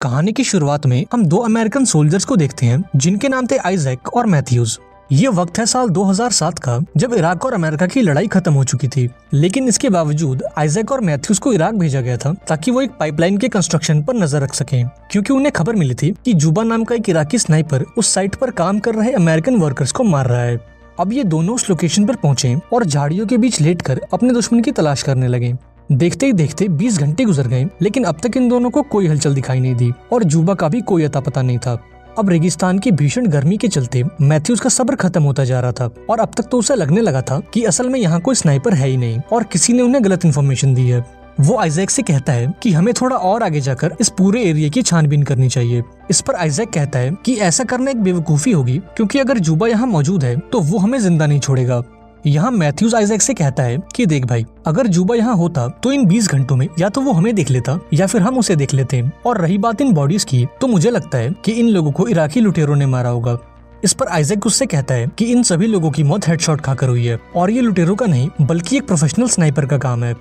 कहानी की शुरुआत में हम दो अमेरिकन सोल्जर्स को देखते हैं जिनके नाम थे आइजैक और मैथ्यूज। ये वक्त है साल 2007 का, जब इराक और अमेरिका की लड़ाई खत्म हो चुकी थी। लेकिन इसके बावजूद आइजैक और मैथ्यूज को इराक भेजा गया था ताकि वो एक पाइपलाइन के कंस्ट्रक्शन पर नजर रख सकें, क्योंकि उन्हें खबर मिली थी कि जुबा नाम का एक इराकी स्नाइपर उस साइट पर काम कर रहे अमेरिकन वर्कर्स को मार रहा है। अब ये दोनों उस लोकेशन पर पहुंचे और झाड़ियों के बीच लेटकर अपने दुश्मन की तलाश करने लगे। देखते ही देखते 20 घंटे गुजर गए, लेकिन अब तक इन दोनों को कोई हलचल दिखाई नहीं दी और जुबा का भी कोई अता पता नहीं था। अब रेगिस्तान की भीषण गर्मी के चलते मैथ्यूज का सब्र खत्म होता जा रहा था और अब तक तो उसे लगने लगा था कि असल में यहाँ कोई स्नाइपर है ही नहीं और किसी ने उन्हें गलत इन्फॉर्मेशन दी है। वो आइजैक से कहता है कि हमें थोड़ा और आगे जाकर इस पूरे एरिया की छानबीन करनी चाहिए। इस पर आइजैक कहता है कि ऐसा करना एक बेवकूफी होगी, क्योंकि अगर जुबा यहाँ मौजूद है तो वो हमें जिंदा नहीं छोड़ेगा। यहाँ मैथ्यूज आइजैक से कहता है कि देख भाई, अगर जुबा यहाँ होता तो इन 20 घंटों में या तो वो हमें देख लेता या फिर हम उसे देख लेते। और रही बात इन बॉडीज की, तो मुझे लगता है कि इन लोगों को इराकी लुटेरों ने मारा होगा। इस पर आइजैक उससे कहता है कि इन सभी लोगों की मौत हेडशॉट खाकर हुई है और ये लुटेरों का नहीं बल्कि एक प्रोफेशनल स्नाइपर का काम है।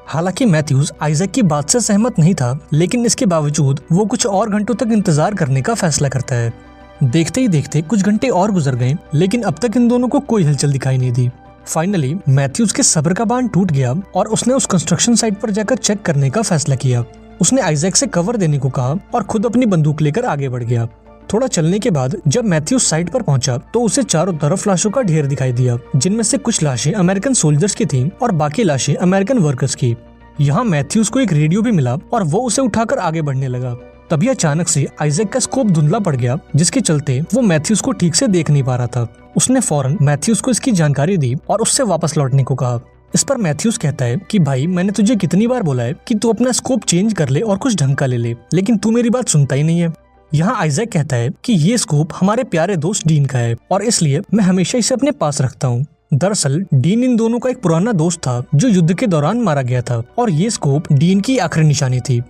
हालांकि मैथ्यूज आइजैक की बात से सहमत नहीं था, लेकिन इसके बावजूद वो कुछ और घंटों तक इंतजार करने का फैसला करता है। देखते ही देखते कुछ घंटे और गुजर गए, लेकिन अब तक इन दोनों को कोई हलचल दिखाई नहीं दी। फाइनली मैथ्यूज के सब्र का बांध टूट गया और उसने उस कंस्ट्रक्शन साइट पर जाकर चेक करने का फैसला किया। उसने आइजैक से कवर देने को कहा और खुद अपनी बंदूक लेकर आगे बढ़ गया। थोड़ा चलने के बाद जब मैथ्यूज साइट पर पहुंचा तो उसे चारों तरफ लाशों का ढेर दिखाई दिया, जिनमें से कुछ लाशें अमेरिकन सोल्जर्स की थीं और बाकी लाशें अमेरिकन वर्कर्स की। यहाँ मैथ्यूज को एक रेडियो भी मिला और वो उसे उठाकर आगे बढ़ने लगा। तभी अचानक से आइजैक का स्कोप धुंधला पड़ गया, जिसके चलते वो मैथ्यूज को ठीक से देख नहीं पा रहा था। उसने फौरन मैथ्यूज को इसकी जानकारी दी और उससे वापस लौटने को कहा। इस पर मैथ्यूज कहता है कि भाई, मैंने तुझे कितनी बार बोला है कि तू अपना स्कोप चेंज कर ले और कुछ ढंग का ले ले, लेकिन तू मेरी बात सुनता ही नहीं है। यहाँ आइजैक कहता है कि ये स्कोप हमारे प्यारे दोस्त डीन का है और इसलिए मैं हमेशा इसे अपने पास रखता हूँ। दरअसल डीन इन दोनों का एक पुराना दोस्त था जो युद्ध के दौरान मारा गया था और ये स्कोप डीन की आखिरी निशानी थी।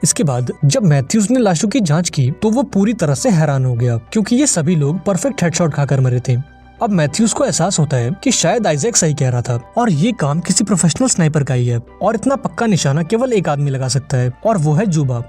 इसके बाद जब मैथ्यूज ने लाशों की जांच की तो वो पूरी तरह से हैरान हो गया, क्योंकि ये सभी लोग परफेक्ट हेडशॉट खाकर मरे थे। अब मैथ्यूज को एहसास होता है कि शायद आइजैक सही कह रहा था और ये काम किसी प्रोफेशनल स्नाइपर का ही है और इतना पक्का निशाना केवल एक आदमी लगा सकता है और वो है जुबा।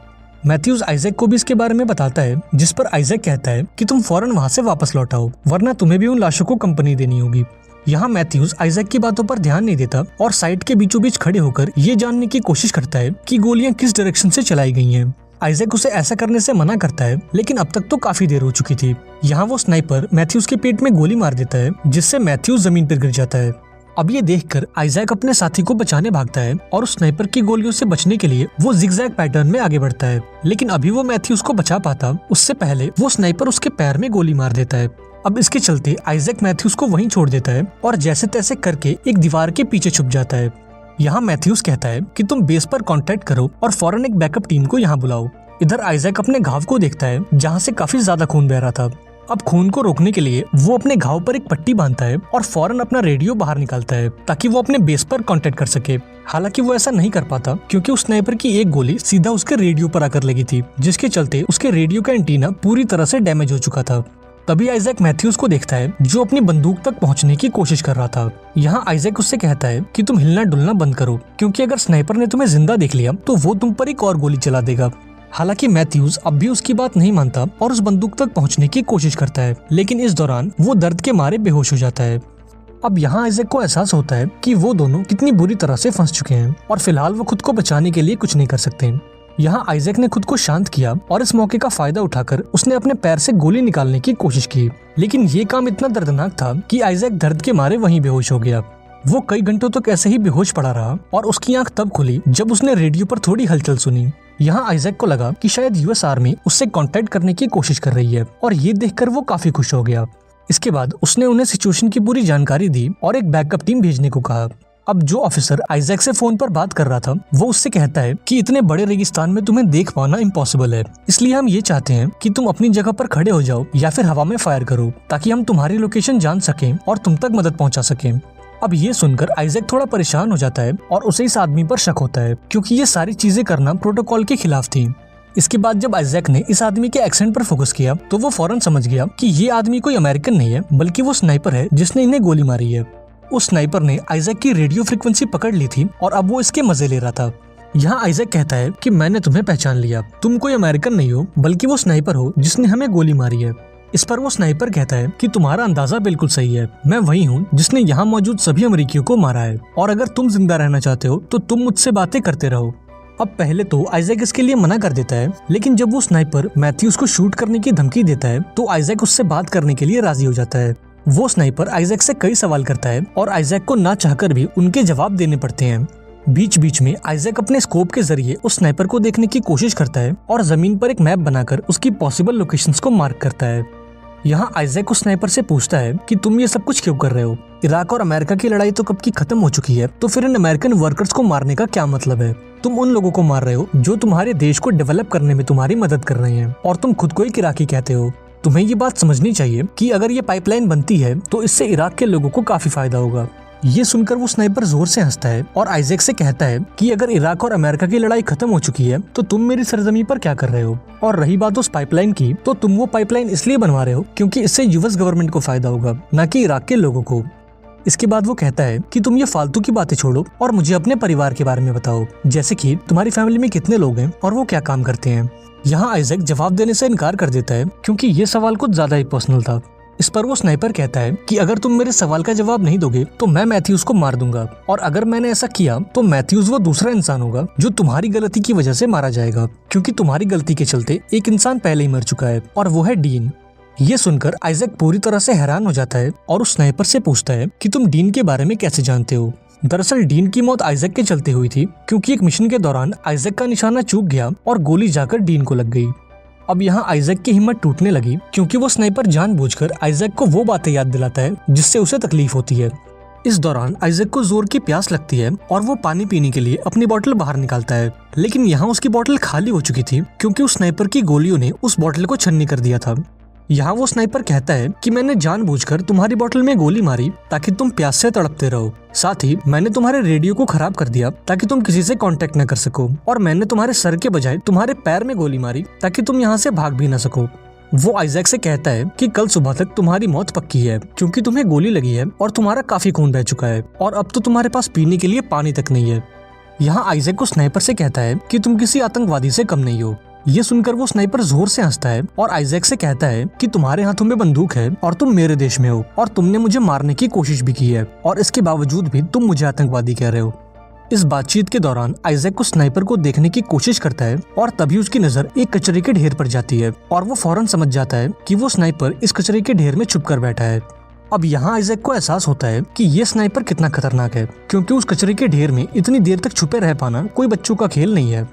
मैथ्यूज आइजैक को भी इसके बारे में बताता है, जिस पर आइजैक कहता है कि तुम फौरन वहाँ से वापस लौट आओ, वरना तुम्हें भी उन लाशों को कंपनी देनी होगी। यहाँ मैथ्यूज आइजैक की बातों पर ध्यान नहीं देता और साइट के बीचों बीच खड़े होकर ये जानने की कोशिश करता है कि गोलियां किस डायरेक्शन से चलाई गई हैं। आइजैक उसे ऐसा करने से मना करता है, लेकिन अब तक तो काफी देर हो चुकी थी। यहाँ वो स्नाइपर मैथ्यूज के पेट में गोली मार देता है, जिससे मैथ्यूज जमीन पर गिर जाता है। अब ये देखकर आइजैक अपने साथी को बचाने भागता है और उस स्नाइपर की गोलियों से बचने के लिए वो जिगजैग पैटर्न में आगे बढ़ता है, लेकिन अभी वो मैथ्यूज को बचा पाता उससे पहले वो स्नाइपर उसके पैर में गोली मार देता है। अब इसके चलते आइजैक मैथ्यूज को वहीं छोड़ देता है और जैसे तैसे करके एक दीवार के पीछे छुप जाता है। यहाँ मैथ्यूज कहता है कि तुम बेस पर कांटेक्ट करो और फौरन एक बैकअप टीम को यहाँ बुलाओ। इधर आइजैक अपने घाव को देखता है, जहाँ से काफी ज्यादा खून बह रहा था। अब खून को रोकने के लिए वो अपने घाव पर एक पट्टी बांधता है और फौरन अपना रेडियो बाहर निकालता है ताकि वो अपने बेस पर कांटेक्ट कर सके। हालांकि वो ऐसा नहीं कर पाता, क्योंकि उस स्नाइपर की एक गोली सीधा उसके रेडियो पर आकर लगी थी, जिसके चलते उसके रेडियो का एंटीना पूरी तरह से डैमेज हो चुका था। तभी आइजैक मैथ्यूज को देखता है, जो अपनी बंदूक तक पहुंचने की कोशिश कर रहा था। यहाँ आइजैक उससे कहता है कि तुम हिलना डुलना बंद करो, क्योंकि अगर स्नाइपर ने तुम्हें जिंदा देख लिया तो वो तुम पर एक और गोली चला देगा। हालांकि मैथ्यूज अब भी उसकी बात नहीं मानता और उस बंदूक तक पहुंचने की कोशिश करता है, लेकिन इस दौरान वो दर्द के मारे बेहोश हो जाता है। अब यहाँ आइजैक को एहसास होता है कि वो दोनों कितनी बुरी तरह से फंस चुके हैं और फिलहाल वो खुद को बचाने के लिए कुछ नहीं कर सकते। यहाँ आइजैक ने खुद को शांत किया और इस मौके का फायदा उठाकर उसने अपने पैर से गोली निकालने की कोशिश की, लेकिन ये काम इतना दर्दनाक था कि आइजैक दर्द के मारे वहीं बेहोश हो गया। वो कई घंटों तक ऐसे ही बेहोश पड़ा रहा और उसकी आंख तब खुली जब उसने रेडियो पर थोड़ी हलचल सुनी। यहाँ आइजैक को लगा कि शायद यूएस आर्मी उससे कांटेक्ट करने की कोशिश कर रही है और ये देखकर वो काफी खुश हो गया। इसके बाद उसने उन्हें सिचुएशन की पूरी जानकारी दी और एक बैकअप टीम भेजने को कहा। अब जो ऑफिसर आइजैक से फोन पर बात कर रहा था वो उससे कहता है कि इतने बड़े रेगिस्तान में तुम्हें देख पाना इम्पॉसिबल है, इसलिए हम ये चाहते हैं कि तुम अपनी जगह पर खड़े हो जाओ या फिर हवा में फायर करो, ताकि हम तुम्हारी लोकेशन जान सकें और तुम तक मदद पहुंचा सकें। अब ये सुनकर आइजैक थोड़ा परेशान हो जाता है और उसे इस आदमी पर शक होता है, क्योंकि ये सारी चीजें करना प्रोटोकॉल के खिलाफ थी। इसके बाद जब आइजैक ने इस आदमी के एक्सेंट पर फोकस किया तो वो फौरन समझ गया कि ये आदमी कोई अमेरिकन नहीं है, बल्कि वो स्नाइपर है जिसने इन्हें गोली मारी है। उस स्नाइपर ने आइजैक की रेडियो फ्रीक्वेंसी पकड़ ली थी और अब वो इसके मजे ले रहा था। यहाँ आइजैक कहता है कि मैंने तुम्हें पहचान लिया, तुम कोई अमेरिकन नहीं हो बल्कि वो स्नाइपर हो जिसने हमें गोली मारी है। इस पर वो स्नाइपर कहता है कि तुम्हारा अंदाजा बिल्कुल सही है, मैं वही हूँ जिसने यहाँ मौजूद सभी अमेरिकियों को मारा है, और अगर तुम जिंदा रहना चाहते हो तो तुम मुझसे बातें करते रहो। अब पहले तो आइजैक इसके लिए मना कर देता है, लेकिन जब वो स्नाइपर मैथ्यूज को शूट करने की धमकी देता है तो आइजैक उससे बात करने के लिए राजी हो जाता है। वो स्नाइपर आइजैक से कई सवाल करता है और आइजैक को ना चाहकर भी उनके जवाब देने पड़ते हैं। बीच बीच में आइजैक अपने स्कोप के जरिए उस स्नाइपर को देखने की कोशिश करता है और जमीन पर एक मैप बनाकर उसकी पॉसिबल लोकेशंस को मार्क करता है। यहाँ आइजैक उस स्नाइपर से पूछता है कि तुम ये सब कुछ क्यों कर रहे हो? इराक और अमेरिका की लड़ाई तो कब की खत्म हो चुकी है, तो फिर इन अमेरिकन वर्कर्स को मारने का क्या मतलब है? तुम उन लोगों को मार रहे हो जो तुम्हारे देश को डेवलप करने में तुम्हारी मदद कर रहे हैं, और तुम खुद को एक इराकी कहते हो। तुम्हें ये बात समझनी चाहिए कि अगर ये पाइपलाइन बनती है तो इससे इराक के लोगों को काफी फायदा होगा। ये सुनकर वो स्नाइपर जोर से हंसता है और आइजैक से कहता है कि अगर इराक और अमेरिका की लड़ाई खत्म हो चुकी है तो तुम मेरी सरजमी पर क्या कर रहे हो? और रही बात उस पाइपलाइन की, तो तुम वो पाइपलाइन इसलिए बनवा रहे हो क्योंकि इससे यूएस गवर्नमेंट को फायदा होगा, न कि इराक के लोगों को। इसके बाद वो कहता है कि तुम ये फालतू की बातें छोड़ो और मुझे अपने परिवार के बारे में बताओ, जैसे कि तुम्हारी फैमिली में कितने लोग हैं और वो क्या काम करते हैं। यहाँ आइजैक जवाब देने से इनकार कर देता है क्योंकि ये सवाल कुछ ज्यादा ही पर्सनल था। इस पर वो स्नाइपर कहता है कि अगर तुम मेरे सवाल का जवाब नहीं दोगे तो मैं मैथ्यूज को मार दूंगा, और अगर मैंने ऐसा किया तो मैथ्यूज वो दूसरा इंसान होगा जो तुम्हारी गलती की वजह से मारा जाएगा, क्योंकि तुम्हारी गलती के चलते एक इंसान पहले ही मर चुका है और वो है डीन। ये सुनकर आइजैक पूरी तरह से हैरान हो जाता है और उस स्नाइपर से पूछता है कि तुम डीन के बारे में कैसे जानते हो? दरअसल डीन की मौत आइजैक के चलते हुई थी, क्योंकि एक मिशन के दौरान आइजैक का निशाना चूक गया और गोली जाकर डीन को लग गई। अब यहाँ आइजैक की हिम्मत टूटने लगी क्योंकि वो स्नाइपर जानबूझकर आइजैक को वो बातें याद दिलाता है जिससे उसे तकलीफ होती है। इस दौरान आइजैक को जोर की प्यास लगती है और वो पानी पीने के लिए अपनी बोतल बाहर निकालता है, लेकिन यहाँ उसकी बोतल खाली हो चुकी थी क्योंकि उस स्नाइपर की गोलियों ने उस बोतल को छन्नी कर दिया था। यहाँ वो स्नाइपर कहता है कि मैंने जानबूझकर तुम्हारी बोतल में गोली मारी ताकि तुम प्यास से तड़पते रहो। साथ ही मैंने तुम्हारे रेडियो को खराब कर दिया ताकि तुम किसी से कांटेक्ट न कर सको, और मैंने तुम्हारे सर के बजाय तुम्हारे पैर में गोली मारी ताकि तुम यहाँ से भाग भी न सको। वो आइजैक से कहता है कि कल सुबह तक तुम्हारी मौत पक्की है क्योंकि तुम्हें गोली लगी है और तुम्हारा काफी खून बह चुका है, और अब तो तुम्हारे पास पीने के लिए पानी तक नहीं है। यहाँ आइजैक को स्नाइपर से कहता है कि तुम किसी आतंकवादी से कम नहीं हो। ये सुनकर वो स्नाइपर जोर से हंसता है और आइजैक से कहता है कि तुम्हारे हाथों में बंदूक है और तुम मेरे देश में हो, और तुमने मुझे मारने की कोशिश भी की है, और इसके बावजूद भी तुम मुझे आतंकवादी कह रहे हो। इस बातचीत के दौरान आइजैक उस स्नाइपर को देखने की कोशिश करता है और तभी उसकी नजर एक कचरे के ढेर पर जाती है और वो फौरन समझ जाता है कि वो स्नाइपर इस कचरे के ढेर में छुप कर बैठा है। अब यहाँ आइजैक को एहसास होता है कि ये स्नाइपर कितना खतरनाक है, क्योंकि उस कचरे के ढेर में इतनी देर तक छुपे रह पाना कोई बच्चों का खेल नहीं है।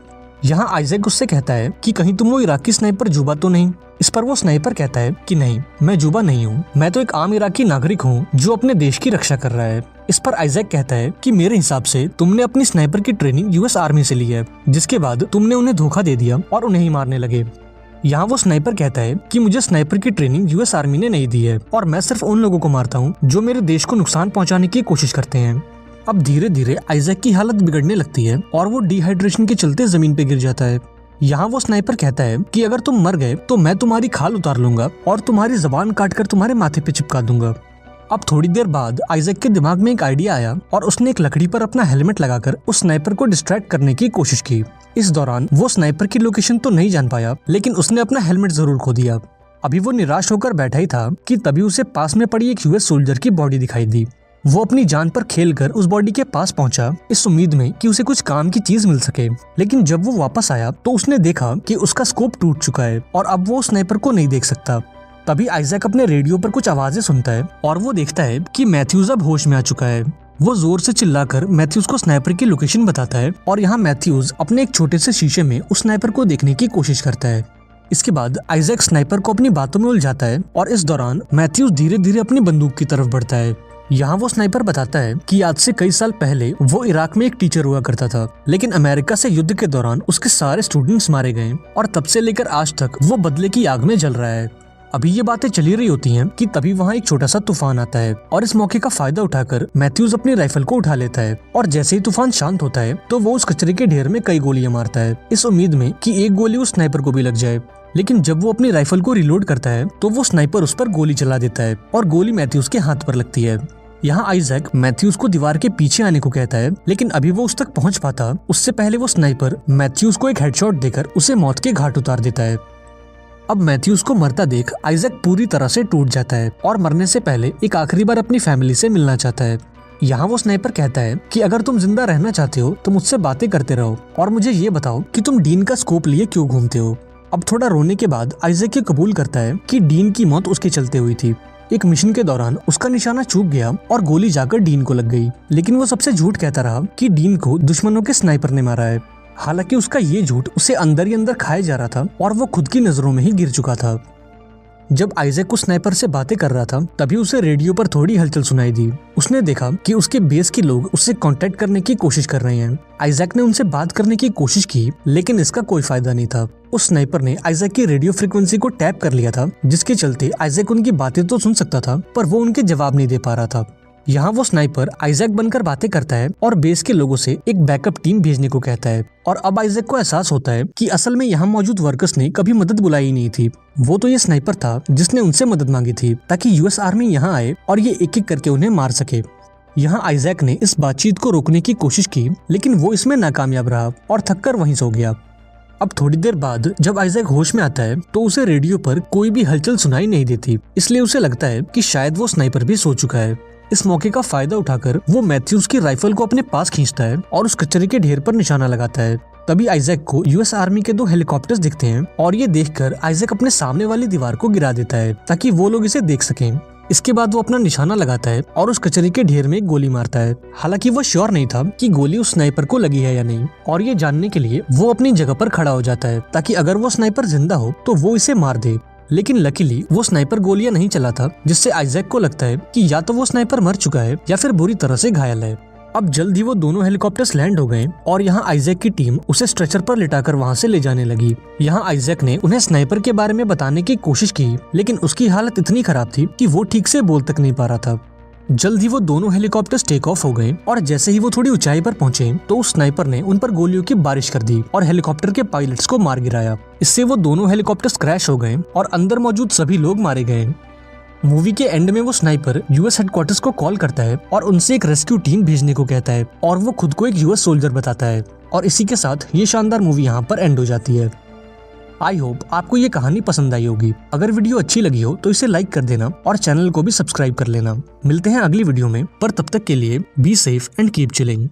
यहाँ आइजैक उससे कहता है कि कहीं तुम वो इराकी स्नाइपर जुबा तो नहीं? इस पर वो स्नाइपर कहता है कि नहीं, मैं जुबा नहीं हूँ, मैं तो एक आम इराकी नागरिक हूँ जो अपने देश की रक्षा कर रहा है। इस पर आइजैक कहता है कि मेरे हिसाब से तुमने अपनी स्नाइपर की ट्रेनिंग यूएस आर्मी से ली है, जिसके बाद तुमने उन्हें धोखा दे दिया और उन्हें ही मारने लगे। यहाँ वो स्नाइपर कहता है कि मुझे स्नाइपर की ट्रेनिंग यूएस आर्मी ने नहीं दी है, और मैं सिर्फ उन लोगों को मारता हूँ जो मेरे देश को नुकसान पहुँचाने की कोशिश करते हैं। अब धीरे धीरे आइजैक की हालत बिगड़ने लगती है और वो डिहाइड्रेशन के चलते जमीन पे गिर जाता है। यहाँ वो स्नाइपर कहता है कि अगर तुम मर गए तो मैं तुम्हारी खाल उतार लूंगा और तुम्हारी जबान काटकर तुम्हारे माथे पे चिपका दूंगा। अब थोड़ी देर बाद आइजैक के दिमाग में एक आइडिया आया और उसने एक लकड़ी पर अपना हेलमेट लगाकर उस स्नाइपर को डिस्ट्रैक्ट करने की कोशिश की। इस दौरान वो स्नाइपर की लोकेशन तो नहीं जान पाया, लेकिन उसने अपना हेलमेट जरूर खो दिया। अभी वो निराश होकर बैठा ही था कि तभी उसे पास में पड़ी एक यूएस सोल्जर की बॉडी दिखाई दी। वो अपनी जान पर खेलकर उस बॉडी के पास पहुंचा, इस उम्मीद में कि उसे कुछ काम की चीज मिल सके, लेकिन जब वो वापस आया तो उसने देखा कि उसका स्कोप टूट चुका है और अब वो स्नाइपर को नहीं देख सकता। तभी आइजैक अपने रेडियो पर कुछ आवाजें सुनता है और वो देखता है कि मैथ्यूज अब होश में आ चुका है। वो जोर से चिल्लाकर मैथ्यूज को स्नाइपर की लोकेशन बताता है और यहाँ मैथ्यूज अपने एक छोटे से शीशे में उस स्नाइपर को देखने की कोशिश करता है। इसके बाद आइजैक स्नाइपर को अपनी बातों में उलझाता है और इस दौरान मैथ्यूज धीरे धीरे अपनी बंदूक की तरफ बढ़ता है। यहाँ वो स्नाइपर बताता है कि आज से कई साल पहले वो इराक में एक टीचर हुआ करता था, लेकिन अमेरिका से युद्ध के दौरान उसके सारे स्टूडेंट्स मारे गए और तब से लेकर आज तक वो बदले की आग में जल रहा है। अभी ये बातें चली रही होती हैं कि तभी वहाँ एक छोटा सा तूफान आता है और इस मौके का फायदा उठाकर मैथ्यूज अपनी राइफल को उठा लेता है और जैसे ही तूफान शांत होता है तो वो उस कचरे के ढेर में कई गोलियां मारता है, इस उम्मीद में कि एक गोली उस स्नाइपर को भी लग जाए। लेकिन जब वो अपनी राइफल को रिलोड करता है तो वो स्नाइपर उस पर गोली चला देता है और गोली मैथ्यूज के हाथ पर लगती है। यहाँ आइजैक मैथ्यूज को दीवार के पीछे आने को कहता है, लेकिन अभी वो उस तक पहुंच पाता उससे पहले वो स्नाइपर मैथ्यूज को एक हेडशॉट देकर उसे मौत के घाट उतार देता है। अब मैथ्यूज को मरता देख आइजैक पूरी तरह से टूट जाता है और मरने से पहले एक आखिरी बार अपनी फैमिली से मिलना चाहता है। यहाँ वो स्नाइपर कहता है कि अगर तुम जिंदा रहना चाहते हो तो मुझसे बातें करते रहो और मुझे ये बताओ कि तुम डीन का स्कोप लिए क्यों घूमते हो। अब थोड़ा रोने के बाद आइजैक ये कबूल करता है कि डीन की मौत उसके चलते हुई थी। एक मिशन के दौरान उसका निशाना चूक गया और गोली जाकर डीन को लग गई, लेकिन वो सबसे झूठ कहता रहा कि डीन को दुश्मनों के स्नाइपर ने मारा है। हालांकि उसका ये झूठ उसे अंदर ही अंदर खाया जा रहा था और वो खुद की नजरों में ही गिर चुका था। जब आइजैक उस स्नाइपर से बातें कर रहा था तभी उसे रेडियो पर थोड़ी हलचल सुनाई दी। उसने देखा कि उसके बेस के लोग उससे कांटेक्ट करने की कोशिश कर रहे हैं। आइजैक ने उनसे बात करने की कोशिश की, लेकिन इसका कोई फायदा नहीं था। उस स्नाइपर ने आइजैक की रेडियो फ्रीक्वेंसी को टैप कर लिया था, जिसके चलते आइजैक उनकी बातें तो सुन सकता था पर वो उनके जवाब नहीं दे पा रहा था। यहाँ वो स्नाइपर आइजैक बनकर बातें करता है और बेस के लोगों से एक बैकअप टीम भेजने को कहता है। और अब आइजैक को एहसास होता है कि असल में यहाँ मौजूद वर्कर्स ने कभी मदद बुलाई नहीं थी। वो तो ये स्नाइपर था जिसने उनसे मदद मांगी थी ताकि यूएस आर्मी यहाँ आए और ये एक एक करके उन्हें मार सके। यहाँ आइजैक ने इस बातचीत को रोकने की कोशिश की, लेकिन वो इसमें नाकामयाब रहा और थककर वहीं सो गया। अब थोड़ी देर बाद जब आइजैक होश में आता है तो उसे रेडियो पर कोई भी हलचल सुनाई नहीं देती, इसलिए उसे लगता है कि शायद वो स्नाइपर भी सो चुका है। इस मौके का फायदा उठाकर वो मैथ्यूज की राइफल को अपने पास खींचता है और उस कचरे के ढेर पर निशाना लगाता है। तभी आइजैक को यूएस आर्मी के 2 हेलीकॉप्टर्स दिखते हैं और ये देखकर आइजैक अपने सामने वाली दीवार को गिरा देता है ताकि वो लोग इसे देख सकें। इसके बाद वो अपना निशाना लगाता है और उस कचरे के ढेर में गोली मारता है। हालांकि वो श्योर नहीं था कि गोली उस स्नाइपर को लगी है या नहीं, और ये जानने के लिए वो अपनी जगह पर खड़ा हो जाता है ताकि अगर वो स्नाइपर जिंदा हो तो वो इसे मार दे। लेकिन लकीली वो स्नाइपर गोलियां नहीं चलाता, जिससे आइजैक को लगता है कि या तो वो स्नाइपर मर चुका है या फिर बुरी तरह से घायल है। अब जल्द ही वो दोनों हेलीकॉप्टर्स लैंड हो गए और यहाँ आइजैक की टीम उसे स्ट्रेचर पर लिटाकर वहाँ से ले जाने लगी। यहाँ आइजैक ने उन्हें स्नाइपर के बारे में बताने की कोशिश की, लेकिन उसकी हालत इतनी खराब थी कि वो ठीक से बोल तक नहीं पा रहा था। जल्द ही वो दोनों हेलीकॉप्टर्स टेक ऑफ हो गए और जैसे ही वो थोड़ी ऊंचाई पर पहुंचे तो उस स्नाइपर ने उन पर गोलियों की बारिश कर दी और हेलीकॉप्टर के पायलट्स को मार गिराया। इससे वो दोनों हेलीकॉप्टर्स क्रैश हो गए और अंदर मौजूद सभी लोग मारे गए। मूवी के एंड में वो स्नाइपर यूएस हेडक्वार्टर्स को कॉल करता है और उनसे एक रेस्क्यू टीम भेजने को कहता है और वो खुद को एक यूएस सोल्जर बताता है। और इसी के साथ ये शानदार मूवी यहाँ पर एंड हो जाती है। आई होप आपको ये कहानी पसंद आई होगी। अगर वीडियो अच्छी लगी हो तो इसे लाइक कर देना और चैनल को भी सब्सक्राइब कर लेना। मिलते हैं अगली वीडियो में, पर तब तक के लिए be safe and keep chilling.